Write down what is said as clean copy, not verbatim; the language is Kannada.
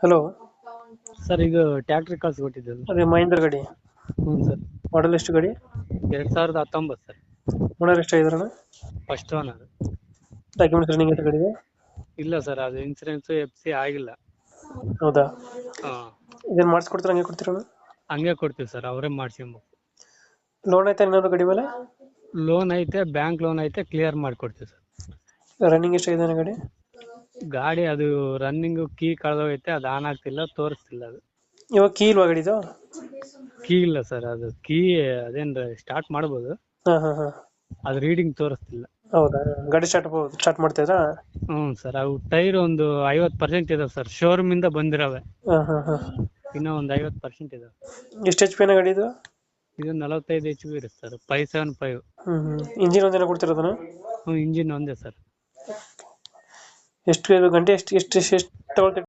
ಹಲೋ. ಸರ್ ಈಗ ಟ್ಯಾಕ್ಟ್ರಿ ಕಳ್ಸಿಕೊಟ್ಟಿದ್ದಲ್ಲ. ಅದೇ ಮಹೇಂದ್ರ ಗಾಡಿ. ಹ್ಞೂ ಸರ್. ಮಾಡಲ್ ಎಷ್ಟು ಗಾಡಿ? 2019 ಸರ್. ಓನರ್ ಎಷ್ಟಾಗಿದ್ರಣ? First owner. ಡಾಕ್ಯುಮೆಂಟ್ಸ್ ರನ್ನಿಂಗ್ ಐತೆ ಗಾಡಿಗೆ? ಇಲ್ಲ ಸರ್, ಅದು ಇನ್ಸೂರೆನ್ಸ್ FC ಆಗಿಲ್ಲ. ಹೌದಾ? ಹಾಂ, ಇದನ್ನ ಮಾಡಿಸ್ಕೊಡ್ತೀರ ಹಂಗೆ ಕೊಡ್ತೀರಣ? ಹಂಗೆ ಕೊಡ್ತೀವಿ ಸರ್, ಅವರೇ ಮಾಡಿಸ್ಕೊಂಬೇಕು. ಲೋನ್ ಐತೆ ಏನಾದ್ರು ಗಾಡಿ ಮೇಲೆ? ಲೋನ್ ಐತೆ, ಬ್ಯಾಂಕ್ ಲೋನ್ ಐತೆ, ಕ್ಲಿಯರ್ ಮಾಡಿಕೊಡ್ತೀವಿ ಸರ್. ರನ್ನಿಂಗ್ ಎಷ್ಟಾಗಿದೆ ಗಾಡಿ? ಗಾಡಿ ಅದು ರನ್ನಿಂಗ್ ಕೀ ಕಳೆದೋಗೈತೆ, ಅದು ಆನ್ ಆಗ್ತಿಲ್ಲ, ತೋರಿಸ್ತಿಲ್ಲ. ಅದು ಇವಾಗ ಕೀ ಇಲ್ವಾ ಗಾಡಿದು? ಕೀ ಇಲ್ಲ ಸರ್, ಅದು ಕೀ ಅದೇನು ಸ್ಟಾರ್ಟ್ ಮಾಡ್ಬೋದು, ಹಾಂ ಹಾಂ ಹಾಂ. ಅದು ರೀಡಿಂಗ್ ತೋರಿಸ್ತಿಲ್ಲ. ಹೌದಾ? ಗಾಡಿ ಸ್ಟಾರ್ಟ್ ಮಾಡ್ತಿದ್ರಾ? ಹ್ಞೂ ಸರ್, ಅವು ಟೈರ್ ಒಂದು 50% ಇದಾವೆ ಸರ್, ಶೋರೂಮ್ ಇಂದ ಬಂದಿರವೆ. ಹಾಂ ಹಾಂ ಹಾಂ. ಇನ್ನೂ ಒಂದು 50% ಇದಾವೆ. ಎಷ್ಟು HP ಗಾಡಿ ಇದು? ಇದು 45 HP ಇರುತ್ತೆ ಸರ್, 575. ಇಂಜಿನ್ ಒಂದೇನ ಕೊಡ್ತಿರೋದನ್ನ? ಇಂಜಿನ್ ಒಂದೇ ಸರ್. ಎಷ್ಟು ಗಂಟೆ ಎಷ್ಟು ಎಷ್ಟು ಎಷ್ಟು